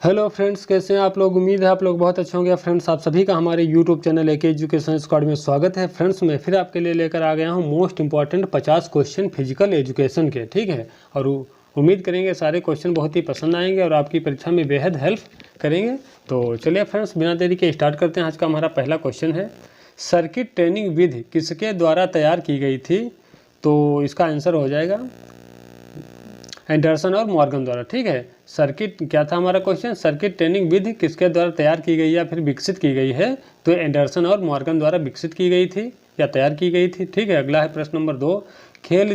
Hello friends, कैसे हैं आप लोग। उम्मीद है आप लोग बहुत अच्छे होंगे। फ्रेंड्स, आप सभी का हमारे YouTube channel AK education squad में स्वागत है। फ्रेंड्स, मैं फिर आपके लिए लेकर आ गया हूं most important 50 question physical education के। ठीक है, और उम्मीद करेंगे सारे क्वेश्चन बहुत ही पसंद आएंगे और आपकी परीक्षा में बेहद हेल्प करेंगे। तो चलिए फ्रेंड्स, बिना देरी के स्टार्ट करते हैं। आज का हमारा पहला क्वेश्चन है, सर्किट ट्रेनिंग विधि किसके द्वारा तैयार की गई थी। तो इसका आंसर हो जाएगा एंडरसन और मॉर्गन द्वारा। ठीक है, सर्किट क्या था हमारा क्वेश्चन, सर्किट ट्रेनिंग विधि किसके द्वारा तैयार की गई या फिर विकसित की गई है। तो एंडरसन और मॉर्गन द्वारा विकसित की गई थी या तैयार की गई थी। ठीक है, अगला है प्रश्न नंबर 2, खेल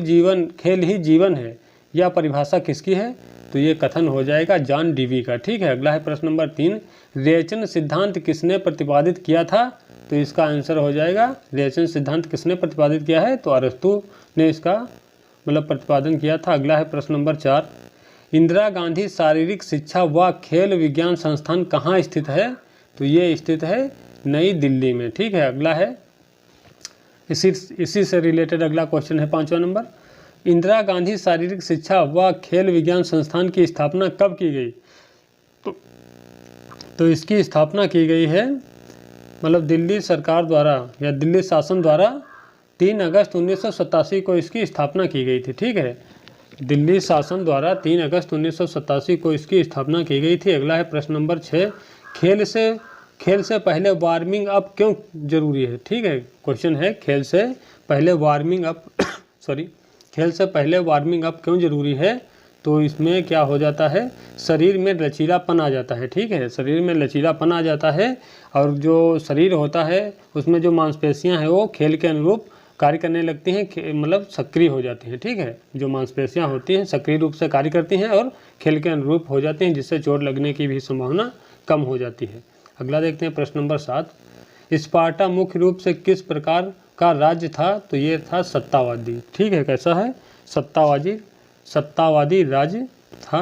ही जीवन है यह परिभाषा किसकी है। तो ये कथन हो जाएगा जॉन डीवी का। ठीक है, अगला है प्रश्न नंबर 3, रेचन सिद्धांत किसने प्रतिपादित किया था। तो इसका आंसर हो जाएगा रेचन सिद्धांत किसने प्रतिपादित किया है। तो अरस्तु ने इसका प्रतिपादन किया था। अगला है प्रश्न नंबर 4, इंदिरा गांधी शारीरिक शिक्षा व खेल विज्ञान संस्थान कहाँ स्थित है। तो ये स्थित है नई दिल्ली में। ठीक है, अगला है इसी से रिलेटेड अगला क्वेश्चन है 5वां नंबर, इंदिरा गांधी शारीरिक शिक्षा व खेल विज्ञान संस्थान की स्थापना कब की गई। तो इसकी स्थापना की गई है दिल्ली सरकार द्वारा या दिल्ली शासन द्वारा 3 अगस्त 1987 को इसकी स्थापना की गई थी। ठीक है, दिल्ली शासन द्वारा 3 अगस्त 1987 को इसकी स्थापना की गई थी। अगला है प्रश्न नंबर 6, खेल से पहले वार्मिंग अप क्यों जरूरी है। ठीक है, क्वेश्चन है खेल से पहले वार्मिंग अप खेल से पहले वार्मिंग अप क्यों जरूरी है। तो इसमें क्या हो जाता है, शरीर में लचीलापन आ जाता है। ठीक है, शरीर में लचीलापन आ जाता है और जो शरीर होता है उसमें जो मांसपेशियां हैं वो खेल के अनुरूप कार्य करने लगती हैं, सक्रिय हो जाती हैं। ठीक है, जो मांसपेशियां होती हैं सक्रिय रूप से कार्य करती हैं और खेल के अनुरूप हो जाती हैं, जिससे चोट लगने की भी संभावना कम हो जाती है। अगला देखते हैं प्रश्न नंबर 7, स्पार्टा मुख्य रूप से किस प्रकार का राज्य था। तो ये था सत्तावादी। ठीक है, कैसा है, सत्तावादी राज्य था।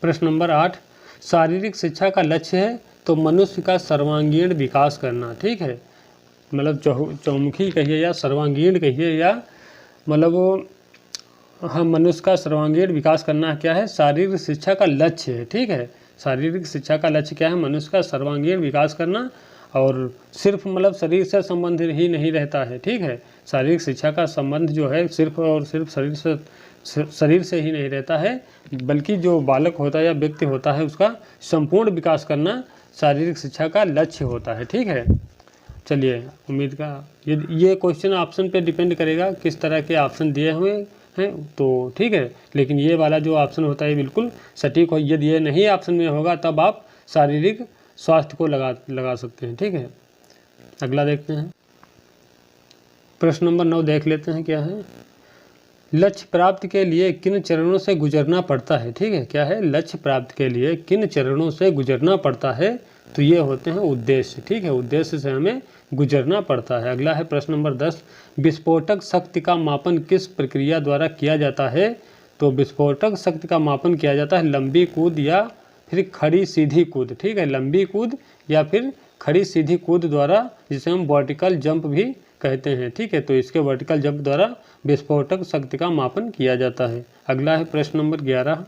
प्रश्न नंबर 8, शारीरिक शिक्षा का लक्ष्य है तो मनुष्य का सर्वांगीण विकास करना। ठीक है, चौमुखी कहिए या सर्वांगीण कहिए या हम मनुष्य का सर्वांगीण विकास करना क्या है, शारीरिक शिक्षा का लक्ष्य है। ठीक है, शारीरिक शिक्षा का लक्ष्य क्या है, मनुष्य का सर्वांगीण विकास करना। और सिर्फ शरीर से संबंध ही नहीं रहता है। ठीक है, शारीरिक शिक्षा का संबंध जो है सिर्फ और सिर्फ शरीर से ही नहीं रहता है, बल्कि जो बालक होता है या व्यक्ति होता है उसका संपूर्ण विकास करना शारीरिक शिक्षा का लक्ष्य होता है। ठीक है, चलिए उम्मीद का ये क्वेश्चन ऑप्शन पे डिपेंड करेगा किस तरह के ऑप्शन दिए हुए हैं। तो ठीक है, लेकिन ये वाला जो ऑप्शन होता है बिल्कुल सटीक हो। यदि ये नहीं ऑप्शन में होगा तब आप शारीरिक स्वास्थ्य को लगा सकते हैं। ठीक है, अगला देखते हैं प्रश्न नंबर 9 देख लेते हैं क्या है, लक्ष्य प्राप्ति के लिए किन चरणों से गुजरना पड़ता है। ठीक है, क्या है, लक्ष्य प्राप्ति के लिए किन चरणों से गुजरना पड़ता है। तो ये होते हैं उद्देश्य। ठीक है, उद्देश्य से हमें गुजरना पड़ता है। अगला है प्रश्न नंबर 10, विस्फोटक शक्ति का मापन किस प्रक्रिया द्वारा किया जाता है। तो विस्फोटक शक्ति का मापन किया जाता है लंबी कूद या फिर खड़ी सीधी कूद। ठीक है, लंबी कूद या फिर खड़ी सीधी कूद द्वारा, जिसे हम वर्टिकल जंप भी कहते हैं। ठीक है, तो इसके वर्टिकल जंप द्वारा विस्फोटक शक्ति का मापन किया जाता है। अगला है प्रश्न नंबर 11,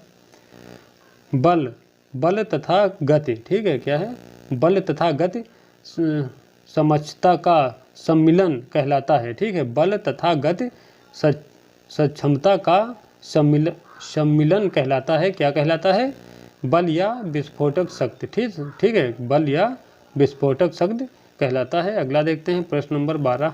बल तथा गति। ठीक है, क्या है, बल तथा गति समक्षता का सम्मिलन कहलाता है। ठीक है, बल तथा गति सक्षमता का सम्मिलन कहलाता है। क्या कहलाता है, बल या विस्फोटक शक्ति। ठीक है, बल या विस्फोटक शक्ति कहलाता है। अगला देखते हैं प्रश्न नंबर 12,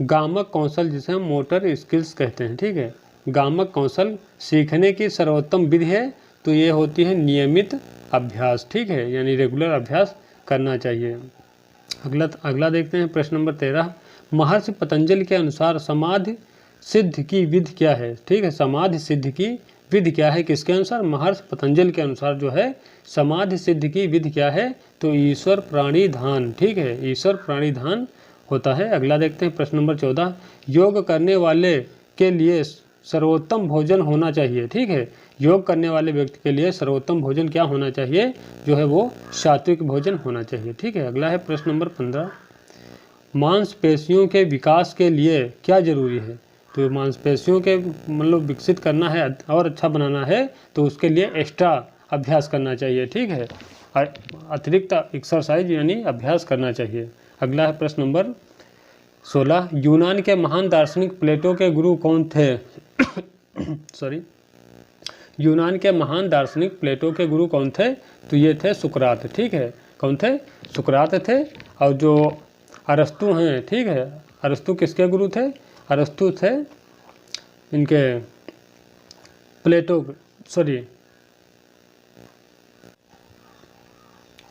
गामक कौशल जिसे हम मोटर स्किल्स कहते हैं। ठीक है, गामक कौशल सीखने की सर्वोत्तम विधि है। तो ये होती है नियमित अभ्यास। ठीक है, यानी रेगुलर अभ्यास करना चाहिए। अगला देखते हैं प्रश्न नंबर 13, महर्षि पतंजलि के अनुसार समाधि सिद्ध की विधि क्या है। ठीक है, समाधि सिद्ध की विधि क्या है, किसके अनुसार, महर्षि पतंजलि के अनुसार जो है समाधि सिद्ध की विधि क्या है। तो ईश्वर प्राणी ध्यान। ठीक है, ईश्वर प्राणी ध्यान होता है। अगला देखते हैं प्रश्न नंबर 14, योग करने वाले के लिए सर्वोत्तम भोजन होना चाहिए। ठीक है, योग करने वाले व्यक्ति के लिए सर्वोत्तम भोजन क्या होना चाहिए, जो है वो सात्विक भोजन होना चाहिए। ठीक है, अगला है प्रश्न नंबर 15, मांसपेशियों के विकास के लिए क्या जरूरी है। तो मांसपेशियों के मतलब विकसित करना है और अच्छा बनाना है तो उसके लिए एक्स्ट्रा अभ्यास करना चाहिए, ठीक है, अतिरिक्त एक्सरसाइज यानी अभ्यास करना चाहिए। अगला है प्रश्न नंबर 16, यूनान के महान दार्शनिक प्लेटो के गुरु कौन थे? सॉरी, यूनान के महान दार्शनिक प्लेटो के गुरु कौन थे? तो ये थे सुकरात, ठीक है। कौन थे? सुकरात थे। और जो अरस्तु हैं, ठीक है, अरस्तु किसके गुरु थे? अरस्तु थे इनके प्लेटो, सॉरी,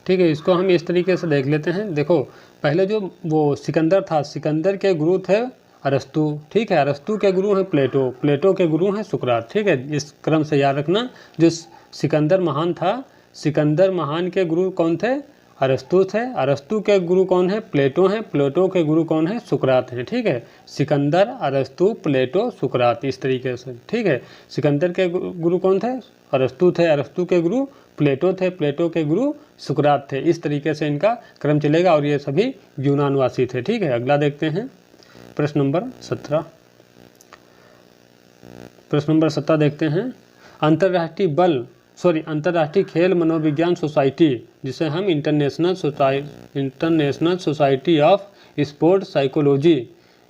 ठीक है। इसको हम इस तरीके से देख लेते हैं। देखो, पहले जो वो सिकंदर था, सिकंदर के गुरु थे अरस्तु, ठीक है। अरस्तु के गुरु हैं प्लेटो, प्लेटो के गुरु हैं सुकरात, ठीक है। इस क्रम से याद रखना। जो सिकंदर महान था, सिकंदर महान के गुरु कौन थे? अरस्तु थे। अरस्तु के गुरु कौन है? प्लेटो हैं। प्लेटो के गुरु कौन है? सुकरात हैं, ठीक है। सिकंदर, अरस्तु, प्लेटो, सुकरात, इस तरीके से, ठीक है। सिकंदर के गुरु कौन थे? अरस्तु थे। अरस्तु के गुरु प्लेटो थे। प्लेटो के गुरु सुकरात थे। इस तरीके से इनका क्रम चलेगा और ये सभी यूनानवासी थे, ठीक है। अगला देखते हैं प्रश्न नंबर 17। प्रश्न नंबर 17 देखते हैं। अंतर्राष्ट्रीय खेल मनोविज्ञान सोसाइटी, जिसे हम international society of sport psychology,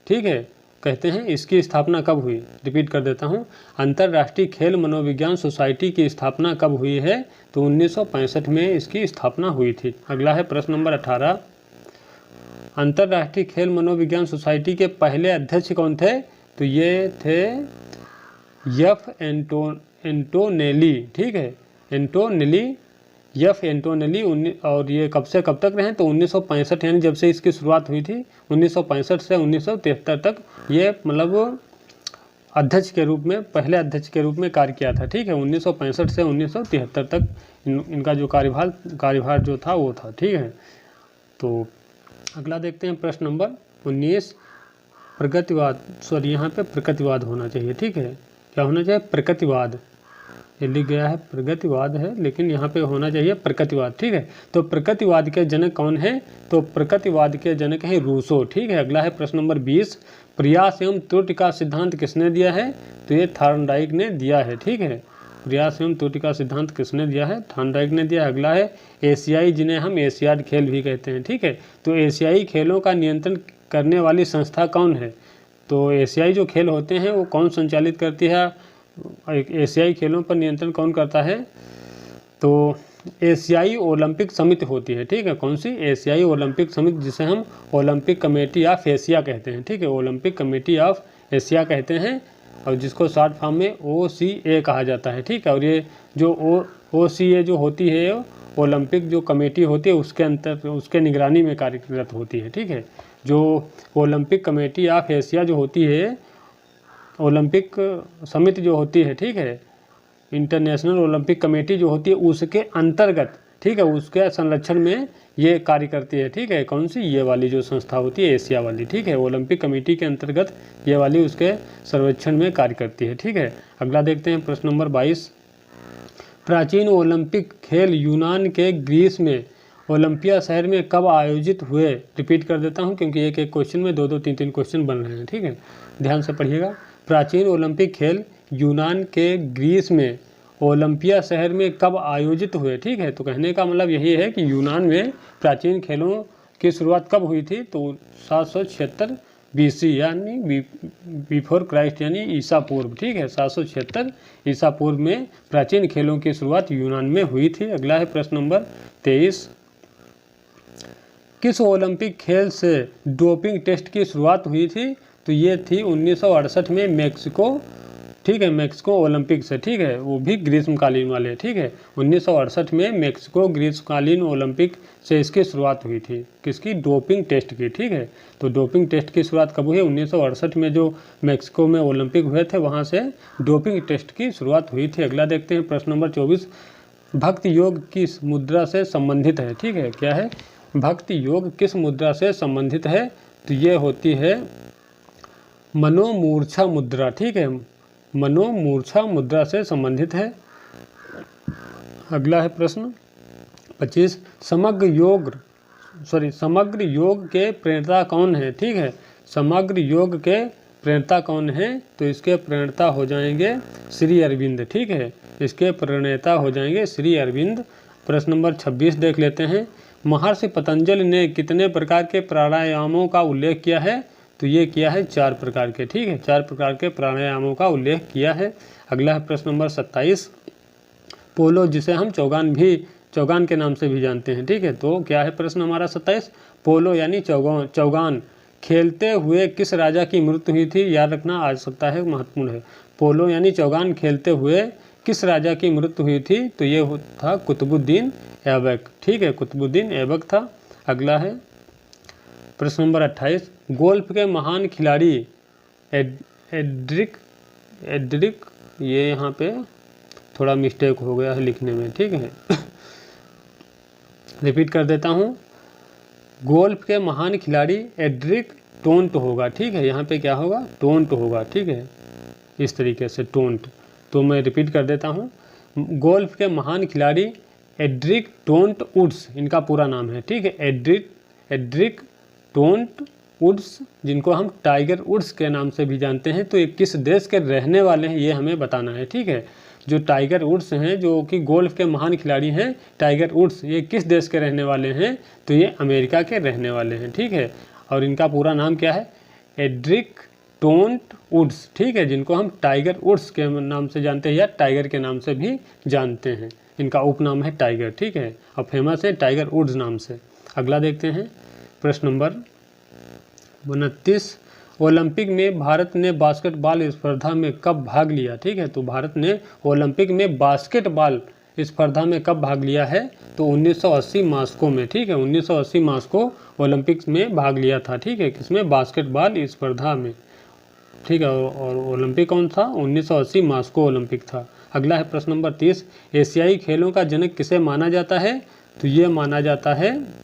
ठीक है, कहते हैं, इसकी स्थापना कब हुई? रिपीट कर देता हूँ। अंतर्राष्ट्रीय खेल मनोविज्ञान सोसाइटी की स्थापना कब हुई है? तो 1965 में इसकी स्थापना हुई थी। अगला है प्रश्न नंबर 18। अंतर्राष्ट्रीय खेल मनोविज्ञान सोसाइटी के पहले अध्यक्ष कौन थे? तो ये थे एफ एंटोनेली, ठीक है, एंटोनेली। और ये कब से कब तक रहे? तो 1965, यानी जब से इसकी शुरुआत हुई थी 1965 से 1973 तक ये मतलब अध्यक्ष के रूप में, पहले अध्यक्ष के रूप में कार्य किया था, ठीक है। 1965 से 1973 तक इनका जो कार्यभार जो था वो था, ठीक है। तो अगला देखते हैं प्रश्न नंबर 19, प्रगतिवाद, सॉरी यहाँ पे प्रगतिवाद होना चाहिए, ठीक है। क्या होना चाहिए? प्रगतिवाद। ये लिख गया है प्रगतिवाद है, लेकिन यहाँ पे होना चाहिए प्रगतिवाद, ठीक है। तो प्रगतिवाद के जनक कौन है? तो प्रगतिवाद के जनक है रूसो, ठीक है। अगला है प्रश्न नंबर 20, प्रयास एवं त्रुटि का सिद्धांत किसने दिया है? तो ये थॉर्नडाइक ने दिया है, ठीक है। प्रयास एवं त्रुटि का सिद्धांत किसने दिया है? थॉर्नडाइक ने दिया। अगला है एशियाई, जिन्हें हम एशियाड खेल भी कहते हैं, ठीक है। तो एशियाई खेलों का नियंत्रण करने वाली संस्था कौन है? तो एशियाई जो खेल होते हैं वो कौन संचालित करती है? एशियाई खेलों पर नियंत्रण कौन करता है? तो एशियाई ओलंपिक समिति होती है, ठीक है। कौन सी? एशियाई ओलंपिक समिति, जिसे हम ओलंपिक कमेटी ऑफ एशिया कहते हैं, ठीक है। ओलंपिक कमेटी ऑफ एशिया कहते हैं, और जिसको शॉर्ट फॉर्म में OCA कहा जाता है, ठीक है। और ये जो OCA जो होती है, ओलंपिक जो कमेटी होती है, उसके निगरानी में कार्यरत होती है, ठीक है। जो ओलंपिक कमेटी ऑफ एशिया जो होती है, ओलंपिक समिति जो होती है, ठीक है, इंटरनेशनल ओलंपिक कमेटी जो होती है, उसके अंतर्गत, ठीक है, उसके संरक्षण में ये कार्य करती है, ठीक है। कौन सी? ये वाली जो संस्था होती है एशिया वाली, ठीक है। ओलंपिक कमेटी के अंतर्गत ये वाली उसके संरक्षण में कार्य करती है, ठीक है। अगला देखते हैं प्रश्न नंबर 22, प्राचीन ओलंपिक खेल यूनान के ग्रीस में ओलंपिया शहर में कब आयोजित हुए? रिपीट कर देता हूँ क्योंकि एक एक क्वेश्चन में 2-2 3-3 क्वेश्चन बन रहे हैं, ठीक है, ध्यान से पढ़िएगा। प्राचीन ओलंपिक खेल यूनान के ग्रीस में ओलंपिया शहर में कब आयोजित हुए? ठीक है, तो कहने का मतलब यही है कि यूनान में प्राचीन खेलों की शुरुआत कब हुई थी? तो 776 BC यानी बिफोर क्राइस्ट यानी ईसा पूर्व, ठीक है, 776 ईसा पूर्व में प्राचीन खेलों की शुरुआत यूनान में हुई थी। अगला है प्रश्न नंबर 23, किस ओलंपिक खेल से डोपिंग टेस्ट की शुरुआत हुई थी? तो ये थी 1968 में मेक्सिको, ठीक है, मेक्सिको ओलंपिक से, ठीक है, वो भी ग्रीष्मकालीन वाले, ठीक है, 1968 में मेक्सिको ग्रीष्मकालीन ओलंपिक से इसकी शुरुआत हुई थी, किसकी? डोपिंग टेस्ट की, ठीक है। तो डोपिंग टेस्ट की शुरुआत कब हुई? 1968 में जो मेक्सिको में ओलंपिक हुए थे वहाँ से डोपिंग टेस्ट की शुरुआत हुई थी। अगला देखते हैं प्रश्न नंबर 24, भक्ति योग किस मुद्रा से संबंधित है? ठीक है, क्या है? भक्ति योग किस मुद्रा से संबंधित है? तो ये होती है मनोमूर्छा मुद्रा, ठीक है, मनोमूर्छा मुद्रा से संबंधित है। अगला है प्रश्न 25, समग्र योग के प्रणेता कौन है? ठीक है, समग्र योग के प्रणेता कौन है? तो इसके प्रणेता हो जाएंगे श्री अरविंद। ठीक है, इसके प्रणेता हो जाएंगे श्री अरविंद। प्रश्न नंबर 26 देख लेते हैं। महर्षि पतंजलि ने कितने प्रकार के प्राणायामों का उल्लेख किया है? तो ये किया है 4 प्रकार के। ठीक है, 4 प्रकार के प्राणायामों का उल्लेख किया है। अगला है प्रश्न नंबर 27। पोलो, जिसे हम चौगान के नाम से भी जानते हैं। ठीक है, तो क्या है प्रश्न हमारा 27? पोलो यानी चौगान खेलते हुए किस राजा की मृत्यु हुई थी? याद रखना, आ सकता है, महत्वपूर्ण है। पोलो यानी चौगान खेलते हुए किस राजा की मृत्यु हुई थी? तो ये था कुतुबुद्दीन ऐबक। ठीक है, कुतुबुद्दीन ऐबक था। अगला है प्रश्न नंबर 28। गोल्फ के महान खिलाड़ी एड्रिक, ये यहाँ पे थोड़ा मिस्टेक हो गया है लिखने में। ठीक है रिपीट कर देता हूँ। गोल्फ के महान खिलाड़ी एड्रिक टोंट होगा। ठीक है, यहाँ पे क्या होगा? टोंट होगा। ठीक है, इस तरीके से टोंट। तो मैं रिपीट कर देता हूँ। गोल्फ के महान खिलाड़ी एड्रिक टोंट वुड्स, इनका पूरा नाम है। ठीक है, एड्रिक टोंट वुड्स, जिनको हम टाइगर वुड्स के नाम से भी जानते हैं। तो ये किस देश के रहने वाले हैं, ये हमें बताना है। ठीक है, जो टाइगर वुड्स हैं, जो कि गोल्फ के महान खिलाड़ी हैं, टाइगर वुड्स, ये किस देश के रहने वाले हैं? तो ये अमेरिका के रहने वाले हैं। ठीक है, और इनका पूरा नाम क्या है? Edric taunt woods. ठीक है, जिनको हम टाइगर वुड्स के नाम से जानते हैं या टाइगर के नाम से भी जानते हैं। इनका उपनाम है टाइगर। ठीक है, और फेमस है टाइगर वुड्स नाम से। अगला देखते हैं प्रश्न नंबर 29। ओलंपिक में भारत ने बास्केटबॉल स्पर्धा में कब भाग लिया? ठीक है, तो भारत ने ओलंपिक में बास्केटबॉल स्पर्धा में कब भाग लिया है? तो 1980 मास्को में। ठीक है, 1980 मास्को ओलंपिक्स में भाग लिया था। ठीक है, किसमें? बास्केटबॉल स्पर्धा में। ठीक है, और ओलंपिक कौन था? 1980 मास्को ओलंपिक था। अगला है प्रश्न नंबर 30। एशियाई खेलों का जनक किसे माना जाता है? तो ये माना जाता है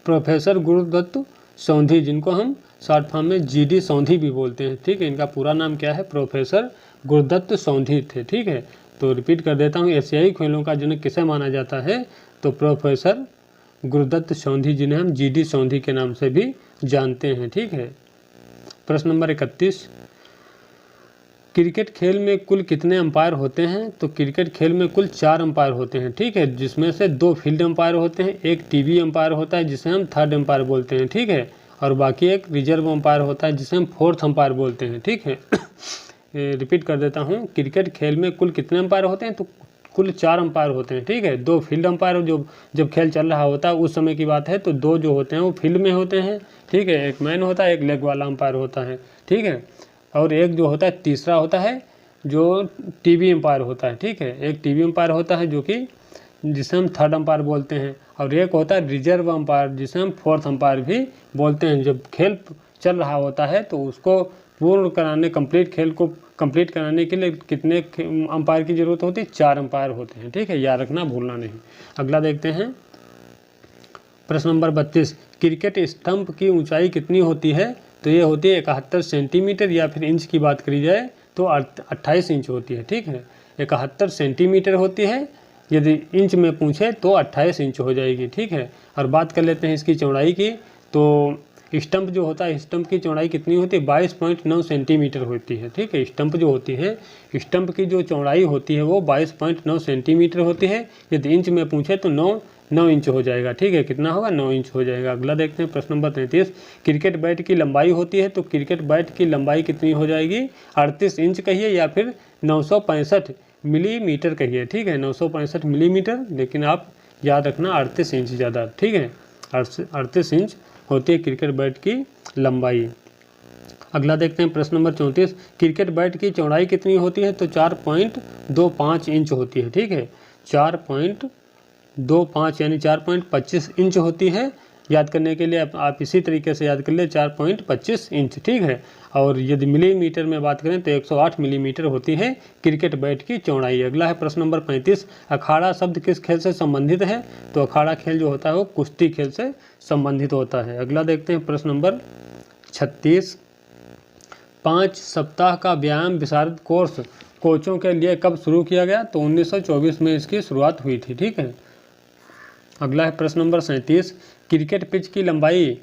प्रोफेसर गुरुदत्त सौंधी, जिनको हम शॉर्ट फॉर्म में GD सौंधी भी बोलते हैं। ठीक है, इनका पूरा नाम क्या है? प्रोफेसर गुरुदत्त सौंधी थे। ठीक है, तो रिपीट कर देता हूँ। एशियाई खेलों का जनक किसे माना जाता है? तो प्रोफेसर गुरुदत्त सौंधी, जिन्हें हम GD सौंधी के नाम से भी जानते हैं। ठीक है, प्रश्न नंबर 31। क्रिकेट खेल में कुल कितने अंपायर होते हैं? तो क्रिकेट खेल में कुल 4 अंपायर होते हैं। ठीक है, जिसमें से 2 फील्ड अंपायर होते हैं, एक टीवी अंपायर होता है जिसे हम थर्ड अंपायर बोलते हैं। ठीक है, और बाकी एक रिजर्व अंपायर होता है जिसे हम फोर्थ अंपायर बोलते हैं। ठीक है रिपीट कर देता हूँ। क्रिकेट खेल में कुल कितने अंपायर होते हैं? तो कुल 4 अंपायर होते हैं। ठीक है, 2 फील्ड अंपायर, जो जब खेल चल रहा होता है उस समय की बात है, तो 2 जो होते हैं वो फील्ड में होते हैं। ठीक है, एक मैन होता है, एक लेग वाला अंपायर होता है। ठीक है, और एक जो होता है तीसरा होता है जो टीवी अंपायर होता है। ठीक है, एक टीवी अंपायर होता है जो कि जिसे हम थर्ड अंपायर बोलते हैं, और एक होता है रिजर्व अंपायर जिसे हम फोर्थ अंपायर भी बोलते हैं। जब खेल चल रहा होता है तो उसको पूर्ण कराने, खेल को कंप्लीट कराने के लिए कितने अंपायर की जरूरत होती है? 4 अंपायर होते हैं। ठीक है, याद रखना, भूलना नहीं। अगला देखते हैं प्रश्न नंबर 32। क्रिकेट स्टंप की ऊंचाई कितनी होती है? तो ये होती है 71 सेंटीमीटर, या फिर इंच की बात करी जाए तो 28 इंच होती है। ठीक है, 71 सेंटीमीटर होती है, यदि इंच में पूछे तो 28 इंच हो जाएगी। ठीक है, और बात कर लेते हैं इसकी चौड़ाई की। तो स्टंप जो होता है, स्टंप की चौड़ाई कितनी होती है? 22.9 सेंटीमीटर होती है। ठीक है, स्टंप जो होती है, स्टंप की जो चौड़ाई होती है वो 22.9 सेंटीमीटर होती है। यदि इंच में पूछे तो 9 इंच हो जाएगा। ठीक है, कितना होगा? 9 इंच हो जाएगा। अगला देखते हैं प्रश्न नंबर 33। क्रिकेट बैट की लंबाई होती है, तो क्रिकेट बैट की लंबाई कितनी हो जाएगी? 38 इंच कहिए या फिर 965 मिलीमीटर कहिए। ठीक है, 965 मिलीमीटर, लेकिन आप याद रखना 38 इंच ज़्यादा। ठीक है, 38 इंच होती है क्रिकेट बैट की लंबाई। अगला देखते हैं प्रश्न नंबर 34। क्रिकेट बैट की चौड़ाई कितनी होती है? तो 4.25 इंच होती है। ठीक है, 4.25 यानी 4.25 इंच होती है। याद करने के लिए आप इसी तरीके से याद कर ले, 4.25 इंच। ठीक है, और यदि मिलीमीटर में बात करें तो 108 मिलीमीटर होती है क्रिकेट बैट की चौड़ाई। अगला है प्रश्न नंबर 35। अखाड़ा शब्द किस खेल से संबंधित है? तो अखाड़ा खेल जो होता है वो कुश्ती खेल से संबंधित होता है। अगला देखते हैं प्रश्न नंबर 36। 5 सप्ताह का व्यायाम विशारद कोर्स कोचों के लिए कब शुरू किया गया? तो 1924 में इसकी शुरुआत हुई थी। ठीक है, अगला है प्रश्न नंबर 37। क्रिकेट पिच की लंबाई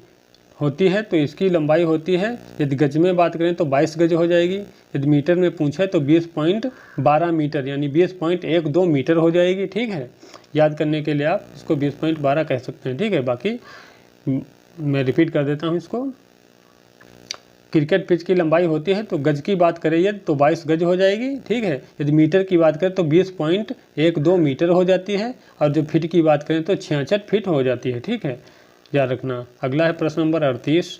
होती है तो इसकी लंबाई होती है, यदि गज में बात करें तो 22 गज हो जाएगी, यदि मीटर में पूछे तो 20.12 मीटर यानी 20.12 मीटर हो जाएगी। ठीक है, याद करने के लिए आप इसको 20.12 कह सकते हैं। ठीक है, बाकी मैं रिपीट कर देता हूँ इसको। क्रिकेट पिच की लंबाई होती है तो गज की बात करें यदि तो 22 गज हो जाएगी। ठीक है, यदि मीटर की बात करें तो 20.12 मीटर हो जाती है, और जो फीट की बात करें तो 66 फीट हो जाती है। ठीक है, याद रखना। अगला है प्रश्न नंबर 38।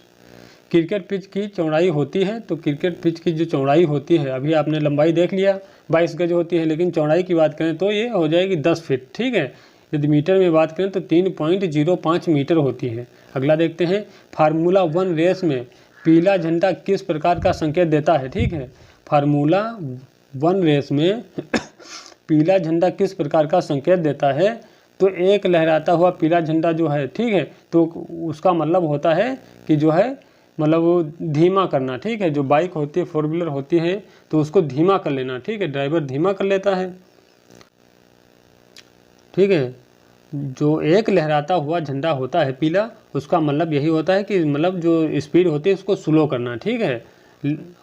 क्रिकेट पिच की चौड़ाई होती है तो क्रिकेट पिच की जो चौड़ाई होती है, अभी आपने लंबाई देख लिया 22 गज होती है, लेकिन चौड़ाई की बात करें तो ये हो जाएगी 10 फीट। ठीक है, यदि मीटर में बात करें तो 3.05 मीटर होती है। अगला देखते हैं, फार्मूला 1 रेस में पीला झंडा किस प्रकार का संकेत देता है। ठीक है, फार्मूला 1 रेस में पीला झंडा किस प्रकार का संकेत देता है, तो एक लहराता हुआ पीला झंडा जो है, ठीक है, तो उसका मतलब होता है कि जो है मतलब वो धीमा करना। ठीक है, जो बाइक होती है 4 व्हीलर होती है तो उसको धीमा कर लेना। ठीक है, ड्राइवर धीमा कर लेता है। ठीक है, जो एक लहराता हुआ झंडा होता है पीला, उसका मतलब यही होता है कि मतलब जो स्पीड होती है उसको स्लो करना। ठीक है,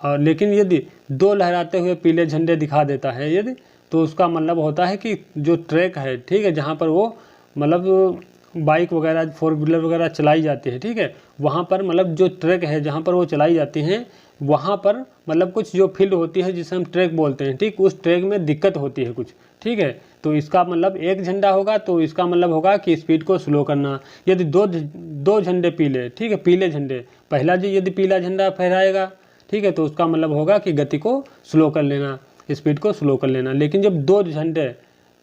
और लेकिन यदि 2 लहराते हुए पीले झंडे दिखा देता है यदि, तो उसका मतलब होता है कि जो ट्रैक है, ठीक है, जहाँ पर वो मतलब बाइक वगैरह 4 व्हीलर वगैरह चलाई जाती है, ठीक है, वहाँ पर मतलब जो ट्रैक है जहाँ पर वो चलाई जाती हैं, वहाँ पर मतलब कुछ जो फील्ड होती है जिसे हम ट्रैक बोलते हैं, ठीक, उस ट्रैक में दिक्कत होती है कुछ। ठीक है, तो इसका मतलब एक झंडा होगा तो इसका मतलब होगा कि स्पीड को स्लो करना। यदि दो झंडे पीले, ठीक है, पीले झंडे, पहला जो यदि पीला झंडा फहराएगा, ठीक है, तो उसका मतलब होगा कि गति को स्लो कर लेना, स्पीड को स्लो कर लेना। लेकिन जब 2 झंडे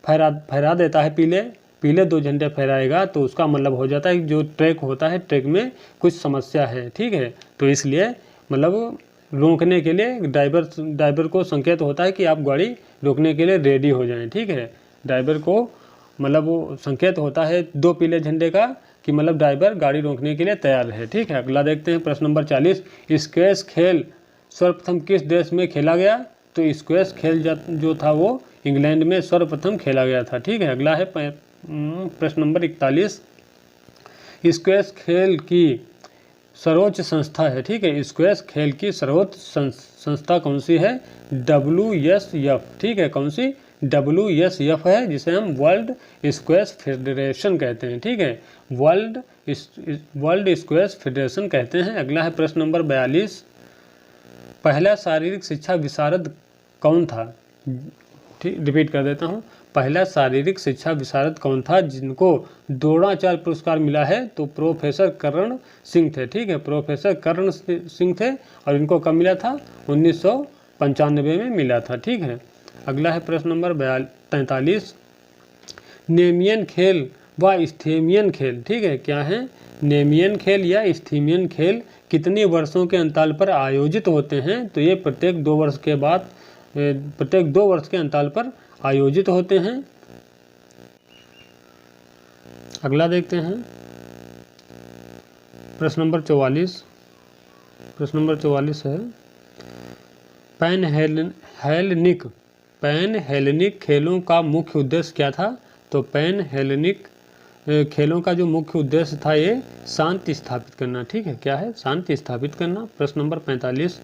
फहरा देता है पीले 2 झंडे फहराएगा तो उसका मतलब हो जाता है कि जो ट्रैक होता है ट्रैक में कुछ समस्या है। ठीक है, तो इसलिए मतलब रोकने के लिए ड्राइवर को संकेत होता है कि आप गाड़ी रोकने के लिए रेडी हो जाएं। ठीक है, ड्राइवर को मतलब वो संकेत होता है 2 पीले झंडे का कि मतलब ड्राइवर गाड़ी रोकने के लिए तैयार है। ठीक है, अगला देखते हैं प्रश्न नंबर 40। स्क्वैश खेल सर्वप्रथम किस देश में खेला गया, तो स्क्वैश खेल जो था वो इंग्लैंड में सर्वप्रथम खेला गया था। ठीक है, अगला है प्रश्न नंबर 41। स्क्वैश खेल की सर्वोच्च संस्था है। ठीक है, स्क्वैश खेल की सर्वोच्च संस्था कौन सी है, WSF। ठीक है, कौन सी, WSF है, जिसे हम वर्ल्ड स्क्वैश फेडरेशन कहते हैं। ठीक है, वर्ल्ड स्क्वैश फेडरेशन कहते हैं। अगला है प्रश्न नंबर 42। पहला शारीरिक शिक्षा विशारद कौन था। ठीक, रिपीट कर देता हूँ, पहला शारीरिक शिक्षा विशारद कौन था जिनको द्रोणाचार्य पुरस्कार मिला है, तो प्रोफेसर करण सिंह थे। ठीक है, प्रोफेसर करण सिंह थे, और इनको कब मिला था, 1995 में मिला था। ठीक है, अगला है प्रश्न नंबर 43। नेमियन खेल व स्थिमियन खेल, ठीक है, क्या है, नेमियन खेल या स्थिमियन खेल कितने वर्षों के अंतराल पर आयोजित होते हैं, तो ये प्रत्येक 2 वर्ष के अंतराल पर आयोजित होते हैं। अगला देखते हैं प्रश्न नंबर 44। प्रश्न नंबर 44 है, पैन हेलेनिक खेलों का मुख्य उद्देश्य क्या था, तो पैन हेलेनिक खेलों का जो मुख्य उद्देश्य था ये शांति स्थापित करना। ठीक है, क्या है, शांति स्थापित करना। प्रश्न नंबर 45।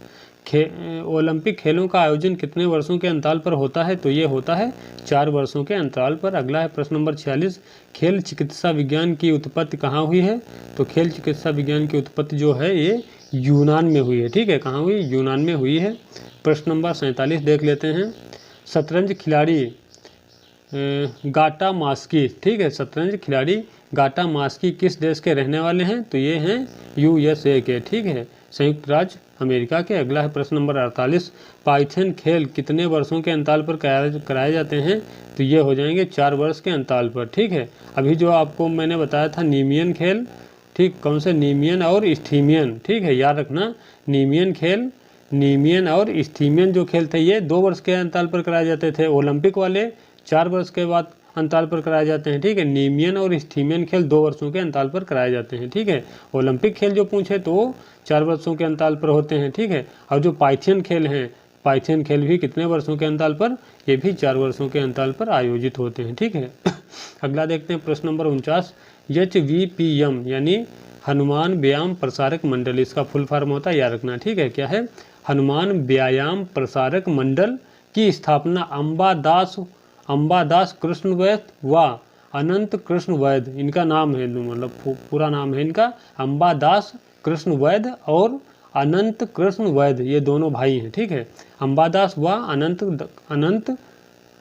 ओलंपिक खेलों का आयोजन कितने वर्षों के अंतराल पर होता है, तो ये होता है 4 वर्षों के अंतराल पर। अगला है प्रश्न नंबर 46। खेल चिकित्सा विज्ञान की उत्पत्ति कहाँ हुई है, तो खेल चिकित्सा विज्ञान की उत्पत्ति जो है ये यूनान में हुई है। ठीक है, कहाँ हुई, यूनान में हुई है। प्रश्न नंबर 47 देख लेते हैं। शतरंज खिलाड़ी गाटा मास्की, ठीक है, शतरंज खिलाड़ी गाटा मास्की किस देश के रहने वाले हैं, तो ये हैं USA के। ठीक है, संयुक्त राज्य अमेरिका के। अगला है प्रश्न नंबर 48। पाइथन खेल कितने वर्षों के अंतराल पर कराए जाते हैं, तो ये हो जाएंगे 4 वर्ष के अंतराल पर। ठीक है, अभी जो आपको मैंने बताया था नीमियन खेल, ठीक, कौन से, नीमियन और स्थिमियन। ठीक है, याद रखना, नीमियन और स्थिमियन जो खेल थे ये 2 वर्ष के अंतराल पर कराए जाते थे। ओलंपिक वाले 4 वर्ष के बाद अंतराल पर कराए जाते हैं। ठीक है, नीमियन और स्थिमियन खेल 2 वर्षों के अंतराल पर कराए जाते हैं। ठीक है, ओलंपिक खेल जो पूछे तो 4 वर्षों के अंतराल पर होते हैं। ठीक है, और जो पाइथन खेल हैं, पाइथन खेल भी कितने वर्षों के अंतराल पर, ये भी 4 वर्षों के अंतराल पर आयोजित होते हैं। ठीक है, अगला देखते हैं प्रश्न नंबर 49। HVPM यानी हनुमान व्यायाम प्रसारक मंडल, इसका फुल फॉर्म होता है, याद रखना, ठीक है। क्या है? हनुमान व्यायाम प्रसारक मंडल की स्थापना अंबादास कृष्ण वैद्य व अनंत कृष्ण वैद्य, इनका नाम है, मतलब पूरा नाम है इनका अंबादास कृष्ण वैद्य और अनंत कृष्ण वैद्य, ये दोनों भाई हैं, ठीक है। अंबादास व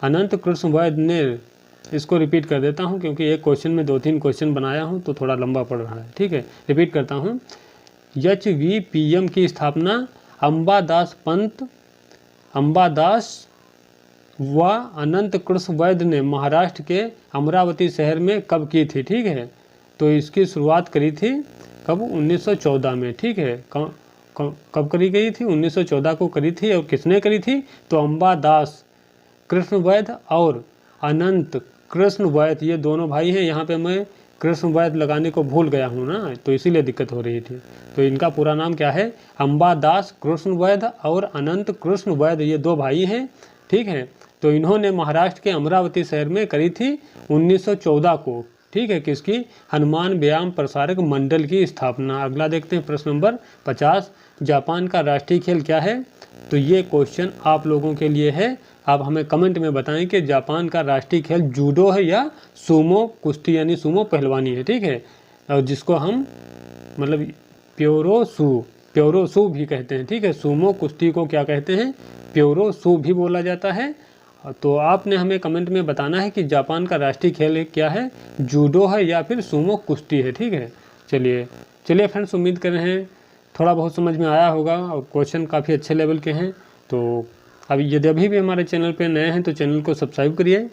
अनंत कृष्ण वैद्य ने, इसको रिपीट कर देता हूँ क्योंकि एक क्वेश्चन में 2-3 क्वेश्चन बनाया हूँ तो थोड़ा लंबा पड़ रहा है, ठीक है। रिपीट करता हूँ। HVPM की स्थापना अंबादास व अनंत कृष्ण वैद्य ने महाराष्ट्र के अमरावती शहर में कब की थी, ठीक है। तो इसकी शुरुआत करी थी कब? 1914 में, ठीक है। कब करी गई थी? 1914 को करी थी। और किसने करी थी? तो अंबादास कृष्ण वैद्य और अनंत कृष्ण वैद्य, ये दोनों भाई हैं। यहाँ पे मैं कृष्ण वैद्य लगाने को भूल गया हूँ ना, तो इसीलिए दिक्कत हो रही थी। तो इनका पूरा नाम क्या है? अंबादास कृष्ण वैद्य और अनंत कृष्ण वैद्य, ये 2 भाई हैं, ठीक है। तो इन्होंने महाराष्ट्र के अमरावती शहर में करी थी 1914 को, ठीक है। किसकी? हनुमान व्यायाम प्रसारक मंडल की स्थापना। अगला देखते हैं प्रश्न नंबर 50। जापान का राष्ट्रीय खेल क्या है? तो ये क्वेश्चन आप लोगों के लिए है। आप हमें कमेंट में बताएं कि जापान का राष्ट्रीय खेल जूडो है या सूमो कुश्ती यानी सूमो पहलवानी है, ठीक है। और जिसको हम मतलब प्योरोसू भी कहते हैं, ठीक है। सूमो कुश्ती को क्या कहते हैं? प्योरोसू भी बोला जाता है। तो आपने हमें कमेंट में बताना है कि जापान का राष्ट्रीय खेल क्या है, जूडो है या फिर सूमो कुश्ती है, ठीक है। चलिए फ्रेंड्स, उम्मीद कर रहे हैं थोड़ा बहुत समझ में आया होगा और क्वेश्चन काफ़ी अच्छे लेवल के हैं। तो यदि अभी भी हमारे चैनल पे नए हैं तो चैनल को सब्सक्राइब करिए,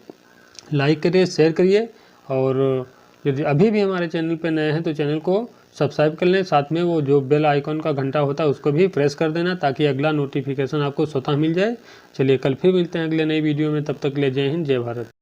लाइक करिए, शेयर करिए। और यदि अभी भी हमारे चैनल पे नए हैं तो चैनल को सब्सक्राइब कर लें, साथ में वो जो बेल आइकॉन का घंटा होता है उसको भी प्रेस कर देना ताकि अगला नोटिफिकेशन आपको स्वतः मिल जाए। चलिए कल फिर मिलते हैं अगले नई वीडियो में, तब तक के लिए जय हिंद, जय भारत।